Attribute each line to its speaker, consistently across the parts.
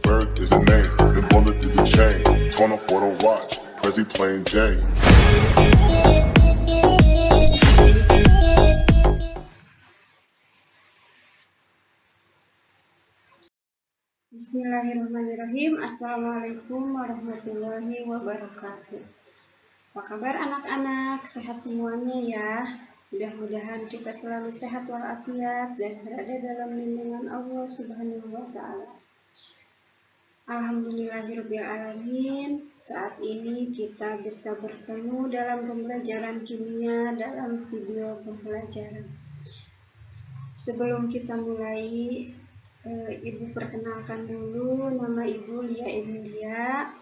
Speaker 1: Bird is a name, then bullet through the chain. Torn up for the watch, Prezi plain Jane.
Speaker 2: Bismillahirrahmanirrahim. Assalamualaikum warahmatullahi wabarakatuh. Apa kabar anak-anak? Sehat semuanya ya. Mudah-mudahan kita selalu sehat walafiat dan berada dalam lindungan Allah Subhanahu wa Ta'ala. Alhamdulillahirrabbilalamin. Saat ini kita bisa bertemu dalam pembelajaran kimia dalam video pembelajaran. Sebelum kita mulai, Ibu perkenalkan dulu, nama Ibu Lia Emilia,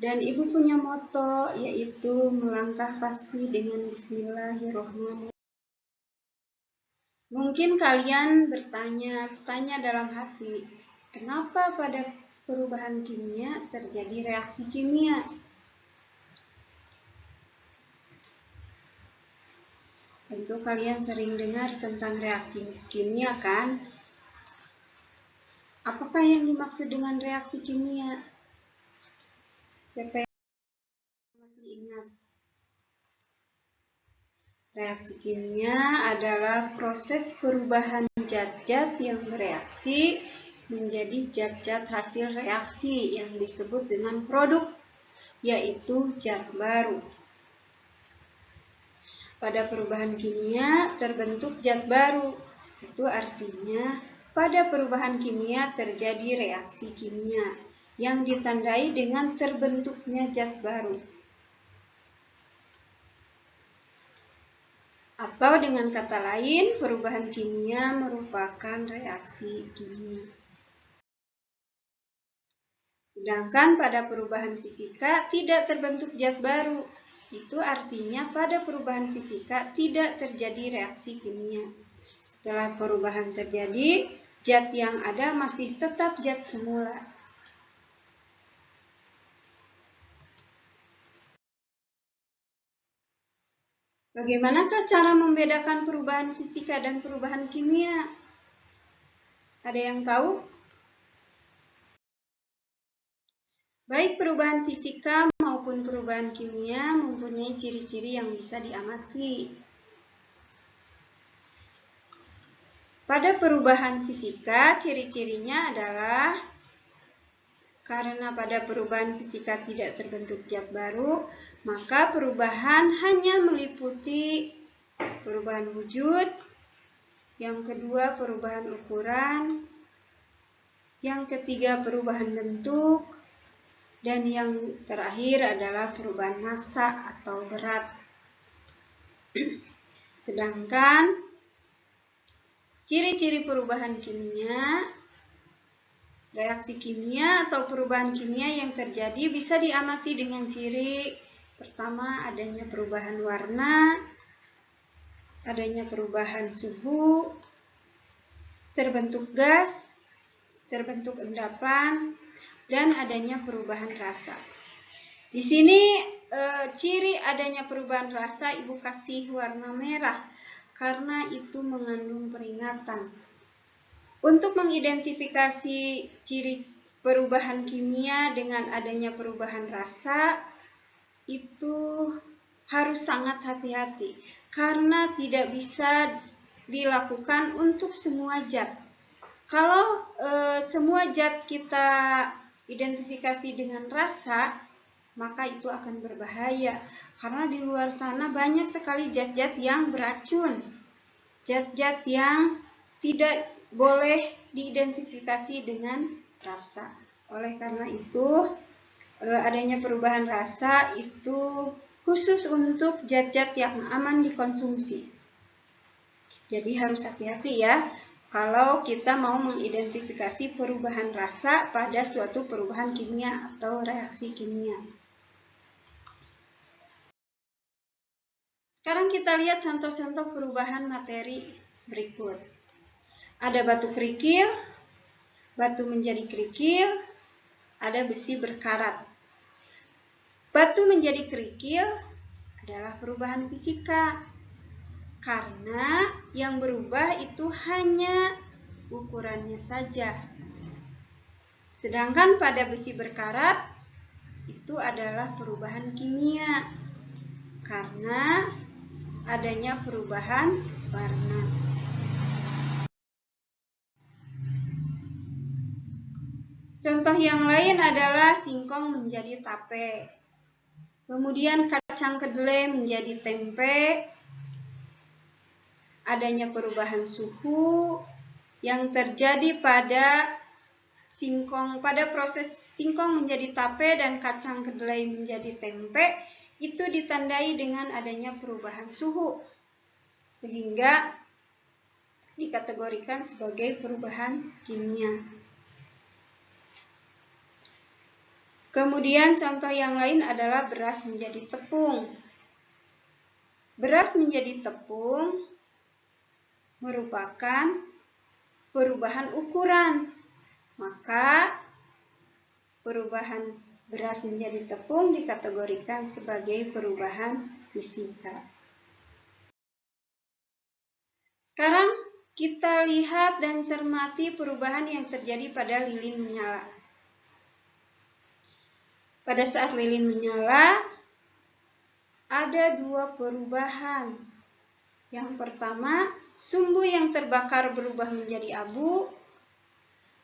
Speaker 2: dan Ibu punya moto yaitu melangkah pasti dengan Bismillahirrahmanirrahim. Mungkin kalian bertanya dalam hati, kenapa pada perubahan kimia terjadi reaksi kimia? Tentu kalian sering dengar tentang reaksi kimia kan? Apakah yang dimaksud dengan reaksi kimia? Siapa yang masih ingat? Reaksi kimia adalah proses perubahan zat-zat yang bereaksi menjadi zat-zat hasil reaksi yang disebut dengan produk, yaitu zat baru. Pada perubahan kimia terbentuk zat baru, itu artinya pada perubahan kimia terjadi reaksi kimia yang ditandai dengan terbentuknya zat baru. Atau dengan kata lain, perubahan kimia merupakan reaksi kimia. Sedangkan pada perubahan fisika tidak terbentuk zat baru. Itu artinya pada perubahan fisika tidak terjadi reaksi kimia. Setelah perubahan terjadi, zat yang ada masih tetap zat semula. Bagaimanakah cara membedakan perubahan fisika dan perubahan kimia? Ada yang tahu? Baik perubahan fisika maupun perubahan kimia mempunyai ciri-ciri yang bisa diamati. Pada perubahan fisika, ciri-cirinya adalah karena pada perubahan fisika tidak terbentuk zat baru, maka perubahan hanya meliputi perubahan wujud, yang kedua perubahan ukuran, yang ketiga perubahan bentuk, dan yang terakhir adalah perubahan massa atau berat. Sedangkan ciri-ciri perubahan kimia, reaksi kimia atau perubahan kimia yang terjadi bisa diamati dengan ciri pertama adanya perubahan warna, adanya perubahan suhu, terbentuk gas, terbentuk endapan, dan adanya perubahan rasa. Di sini ciri adanya perubahan rasa Ibu kasih warna merah karena itu mengandung peringatan. Untuk mengidentifikasi ciri perubahan kimia dengan adanya perubahan rasa itu harus sangat hati-hati karena tidak bisa dilakukan untuk semua zat. Kalau semua zat kita identifikasi dengan rasa, maka itu akan berbahaya karena di luar sana banyak sekali zat-zat yang beracun, zat-zat yang tidak boleh diidentifikasi dengan rasa. Oleh karena itu, adanya perubahan rasa itu khusus untuk zat-zat yang aman dikonsumsi. Jadi harus hati-hati ya kalau kita mau mengidentifikasi perubahan rasa pada suatu perubahan kimia atau reaksi kimia. Sekarang kita lihat contoh-contoh perubahan materi berikut. Ada batu kerikil, batu menjadi kerikil, ada besi berkarat. Batu menjadi kerikil adalah perubahan fisika, karena yang berubah itu hanya ukurannya saja. Sedangkan pada besi berkarat itu adalah perubahan kimia karena adanya perubahan warna. Contoh yang lain adalah singkong menjadi tape, kemudian kacang kedelai menjadi tempe. Adanya perubahan suhu yang terjadi pada proses singkong menjadi tape dan kacang kedelai menjadi tempe itu ditandai dengan adanya perubahan suhu, sehingga dikategorikan sebagai perubahan kimia. Kemudian contoh yang lain adalah beras menjadi tepung. Beras menjadi tepung merupakan perubahan ukuran. Maka perubahan beras menjadi tepung dikategorikan sebagai perubahan fisika. Sekarang kita lihat dan cermati perubahan yang terjadi pada lilin menyala. Pada saat lilin menyala, ada dua perubahan. Yang pertama, sumbu yang terbakar berubah menjadi abu.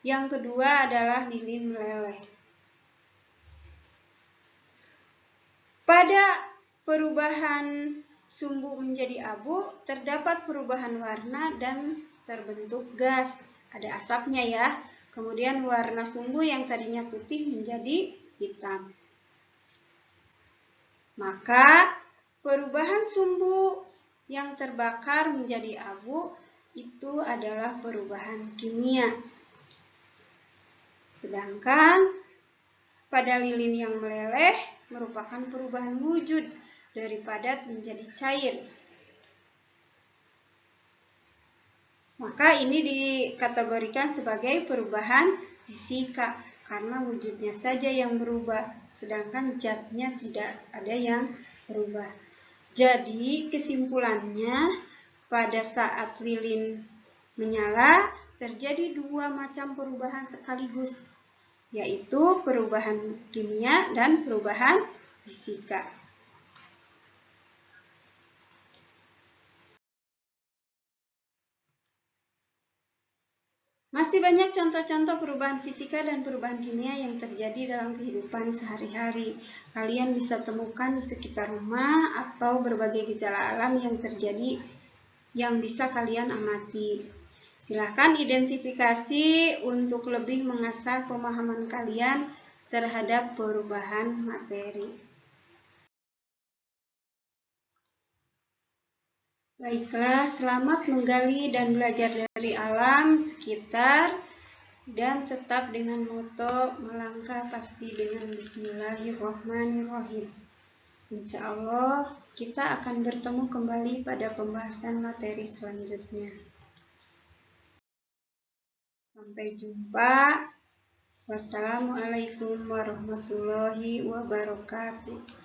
Speaker 2: Yang kedua adalah lilin meleleh. Pada perubahan sumbu menjadi abu, terdapat perubahan warna dan terbentuk gas. Ada asapnya ya. Kemudian warna sumbu yang tadinya putih menjadi hitam. Maka perubahan sumbu yang terbakar menjadi abu itu adalah perubahan kimia. Sedangkan pada lilin yang meleleh merupakan perubahan wujud dari padat menjadi cair. Maka ini dikategorikan sebagai perubahan fisika karena wujudnya saja yang berubah, sedangkan zatnya tidak ada yang berubah. Jadi kesimpulannya, pada saat lilin menyala terjadi dua macam perubahan sekaligus, yaitu perubahan kimia dan perubahan fisika. Masih banyak contoh-contoh perubahan fisika dan perubahan kimia yang terjadi dalam kehidupan sehari-hari. Kalian bisa temukan di sekitar rumah atau berbagai gejala alam yang terjadi yang bisa kalian amati. Silahkan identifikasi untuk lebih mengasah pemahaman kalian terhadap perubahan materi. Baiklah, selamat menggali dan belajar dari alam sekitar dan tetap dengan moto melangkah pasti dengan Bismillahirrahmanirrahim. Insya Allah kita akan bertemu kembali pada pembahasan materi selanjutnya. Sampai jumpa. Wassalamualaikum warahmatullahi wabarakatuh.